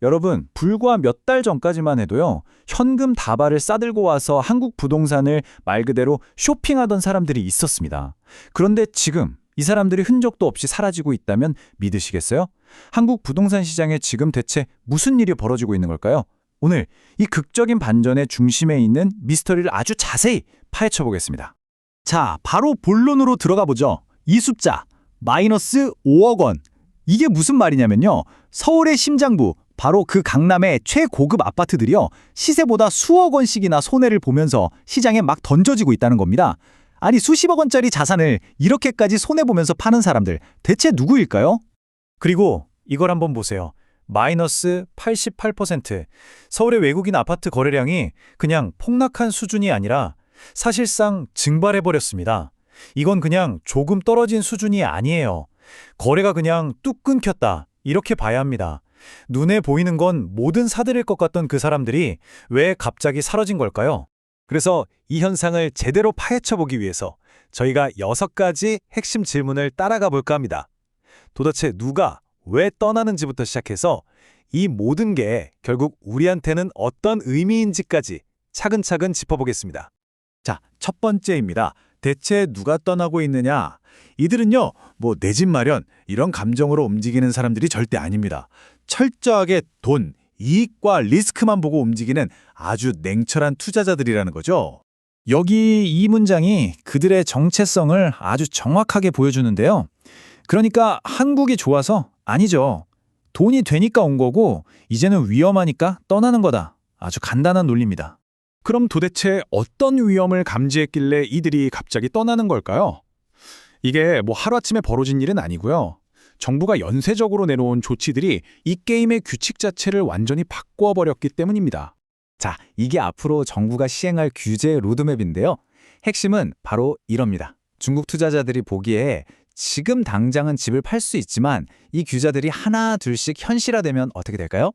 여러분, 불과 몇 달 전까지만 해도요, 현금 다발을 싸들고 와서 한국 부동산을 말 그대로 쇼핑하던 사람들이 있었습니다. 그런데 지금 이 사람들이 흔적도 없이 사라지고 있다면 믿으시겠어요? 한국 부동산 시장에 지금 대체 무슨 일이 벌어지고 있는 걸까요? 오늘 이 극적인 반전의 중심에 있는 미스터리를 아주 자세히 파헤쳐 보겠습니다. 자, 바로 본론으로 들어가 보죠. 이 숫자, 마이너스 5억 원. 이게 무슨 말이냐면요. 서울의 심장부, 바로 그 강남의 최고급 아파트들이요. 시세보다 수억 원씩이나 손해를 보면서 시장에 막 던져지고 있다는 겁니다. 아니, 수십억 원짜리 자산을 이렇게까지 손해보면서 파는 사람들, 대체 누구일까요? 그리고 이걸 한번 보세요. 마이너스 88%. 서울의 외국인 아파트 거래량이 그냥 폭락한 수준이 아니라 사실상 증발해버렸습니다. 이건 그냥 조금 떨어진 수준이 아니에요. 거래가 그냥 뚝 끊겼다. 이렇게 봐야 합니다. 눈에 보이는 건 뭐든 사들일 것 같던 그 사람들이 왜 갑자기 사라진 걸까요? 그래서 이 현상을 제대로 파헤쳐보기 위해서 저희가 6가지 핵심 질문을 따라가 볼까 합니다. 도대체 누가 왜 떠나는지부터 시작해서 이 모든 게 결국 우리한테는 어떤 의미인지까지 차근차근 짚어보겠습니다. 자, 첫 번째입니다. 대체 누가 떠나고 있느냐? 이들은요, 내 집 마련, 이런 감정으로 움직이는 사람들이 절대 아닙니다. 철저하게 돈, 이익과 리스크만 보고 움직이는 아주 냉철한 투자자들이라는 거죠. 여기 이 문장이 그들의 정체성을 아주 정확하게 보여주는데요. 그러니까 한국이 좋아서 아니죠. 돈이 되니까 온 거고 이제는 위험하니까 떠나는 거다. 아주 간단한 논리입니다. 그럼 도대체 어떤 위험을 감지했길래 이들이 갑자기 떠나는 걸까요? 이게 하루아침에 벌어진 일은 아니고요. 정부가 연쇄적으로 내놓은 조치들이 이 게임의 규칙 자체를 완전히 바꿔버렸기 때문입니다. 자, 이게 앞으로 정부가 시행할 규제 로드맵인데요. 핵심은 바로 이럽니다. 중국 투자자들이 보기에 지금 당장은 집을 팔 수 있지만 이 규제들이 하나 둘씩 현실화되면 어떻게 될까요?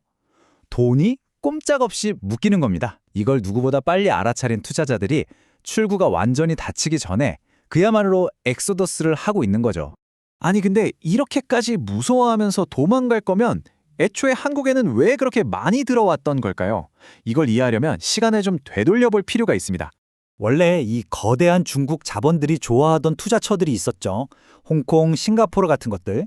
돈이 꼼짝없이 묶이는 겁니다. 이걸 누구보다 빨리 알아차린 투자자들이 출구가 완전히 닫히기 전에 그야말로 엑소더스를 하고 있는 거죠. 아니 근데 이렇게까지 무서워하면서 도망갈 거면 애초에 한국에는 왜 그렇게 많이 들어왔던 걸까요? 이걸 이해하려면 시간을 좀 되돌려 볼 필요가 있습니다. 원래 이 거대한 중국 자본들이 좋아하던 투자처들이 있었죠. 홍콩, 싱가포르 같은 것들.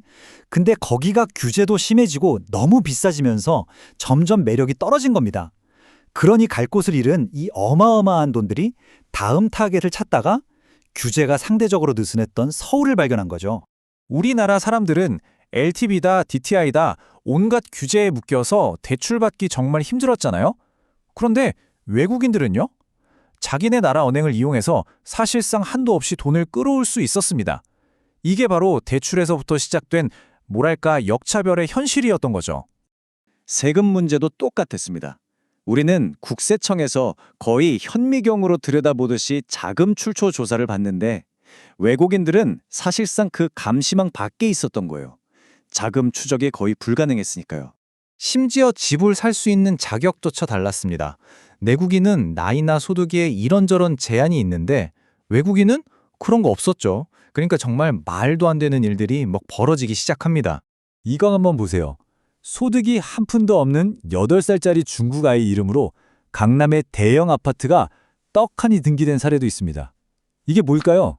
근데 거기가 규제도 심해지고 너무 비싸지면서 점점 매력이 떨어진 겁니다. 그러니 갈 곳을 잃은 이 어마어마한 돈들이 다음 타겟을 찾다가 규제가 상대적으로 느슨했던 서울을 발견한 거죠. 우리나라 사람들은 LTV다, DTI다 온갖 규제에 묶여서 대출받기 정말 힘들었잖아요. 그런데 외국인들은요? 자기네 나라 은행을 이용해서 사실상 한도 없이 돈을 끌어올 수 있었습니다. 이게 바로 대출에서부터 시작된 뭐랄까 역차별의 현실이었던 거죠. 세금 문제도 똑같았습니다. 우리는 국세청에서 거의 현미경으로 들여다보듯이 자금 출처 조사를 받는데 외국인들은 사실상 그 감시망 밖에 있었던 거예요. 자금 추적이 거의 불가능했으니까요. 심지어 집을 살 수 있는 자격조차 달랐습니다. 내국인은 나이나 소득에 이런저런 제한이 있는데 외국인은 그런 거 없었죠. 그러니까 정말 말도 안 되는 일들이 막 벌어지기 시작합니다. 이거 한번 보세요. 소득이 한 푼도 없는 8살짜리 중국 아이 이름으로 강남의 대형 아파트가 떡하니 등기된 사례도 있습니다. 이게 뭘까요?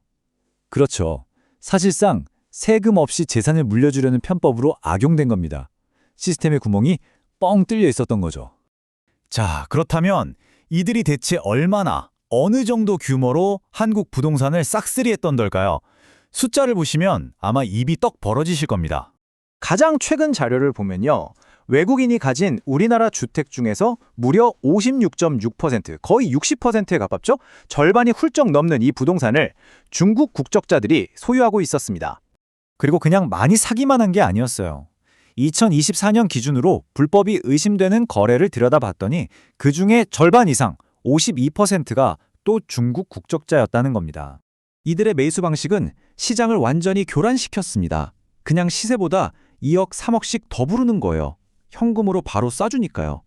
그렇죠. 사실상 세금 없이 재산을 물려주려는 편법으로 악용된 겁니다. 시스템의 구멍이 뻥 뚫려 있었던 거죠. 자, 그렇다면 이들이 대체 얼마나, 어느 정도 규모로 한국 부동산을 싹쓸이했던 걸까요? 숫자를 보시면 아마 입이 떡 벌어지실 겁니다. 가장 최근 자료를 보면요. 외국인이 가진 우리나라 주택 중에서 무려 56.6%, 거의 60%에 가깝죠? 절반이 훌쩍 넘는 이 부동산을 중국 국적자들이 소유하고 있었습니다. 그리고 그냥 많이 사기만 한 게 아니었어요. 2024년 기준으로 불법이 의심되는 거래를 들여다봤더니 그중에 절반 이상, 52%가 또 중국 국적자였다는 겁니다. 이들의 매수 방식은 시장을 완전히 교란시켰습니다. 그냥 시세보다 2억, 3억씩 더 부르는 거예요. 현금으로 바로 싸주니까요.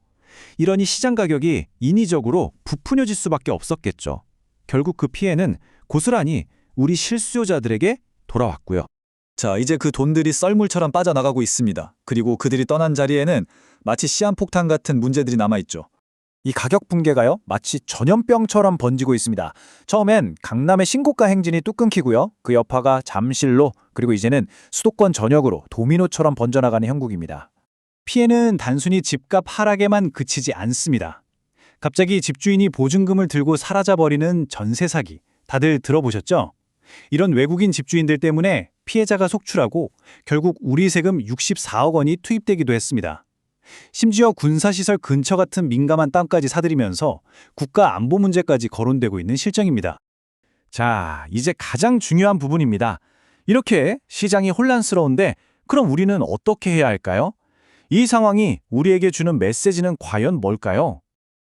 이러니 시장 가격이 인위적으로 부풀려질 수밖에 없었겠죠. 결국 그 피해는 고스란히 우리 실수요자들에게 돌아왔고요. 자, 이제 그 돈들이 썰물처럼 빠져나가고 있습니다. 그리고 그들이 떠난 자리에는 마치 시한폭탄 같은 문제들이 남아있죠. 이 가격 붕괴가요, 마치 전염병처럼 번지고 있습니다. 처음엔 강남의 신고가 행진이 뚝 끊기고요. 그 여파가 잠실로, 그리고 이제는 수도권 전역으로 도미노처럼 번져나가는 형국입니다. 피해는 단순히 집값 하락에만 그치지 않습니다. 갑자기 집주인이 보증금을 들고 사라져버리는 전세 사기, 다들 들어보셨죠? 이런 외국인 집주인들 때문에 피해자가 속출하고 결국 우리 세금 64억 원이 투입되기도 했습니다. 심지어 군사시설 근처 같은 민감한 땅까지 사들이면서 국가 안보 문제까지 거론되고 있는 실정입니다. 자, 이제 가장 중요한 부분입니다. 이렇게 시장이 혼란스러운데 그럼 우리는 어떻게 해야 할까요? 이 상황이 우리에게 주는 메시지는 과연 뭘까요?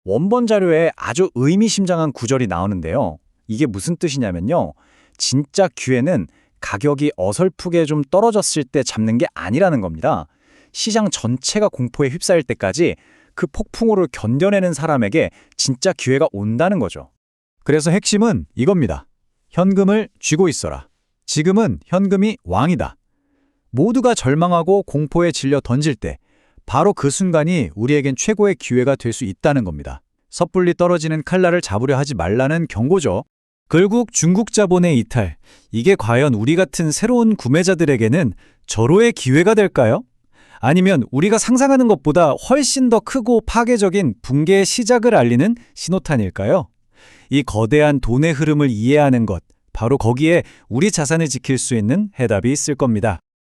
원본 자료에 아주 의미심장한 구절이 나오는데요. 이게 무슨 뜻이냐면요. 진짜 기회는 가격이 어설프게 좀 떨어졌을 때 잡는 게 아니라는 겁니다. 시장 전체가 공포에 휩싸일 때까지 그 폭풍우를 견뎌내는 사람에게 진짜 기회가 온다는 거죠. 그래서 핵심은 이겁니다. 현금을 쥐고 있어라. 지금은 현금이 왕이다. 모두가 절망하고 공포에 질려 던질 때 바로 그 순간이 우리에겐 최고의 기회가 될 수 있다는 겁니다. 섣불리 떨어지는 칼날을 잡으려 하지 말라는 경고죠. 결국 중국 자본의 이탈, 이게 과연 우리 같은 새로운 구매자들에게는 절호의 기회가 될까요? 아니면 우리가 상상하는 것보다 훨씬 더 크고 파괴적인 붕괴의 시작을 알리는 신호탄일까요? 이 거대한 돈의 흐름을 이해하는 것, 바로 거기에 우리 자산을 지킬 수 있는 해답이 있을 겁니다.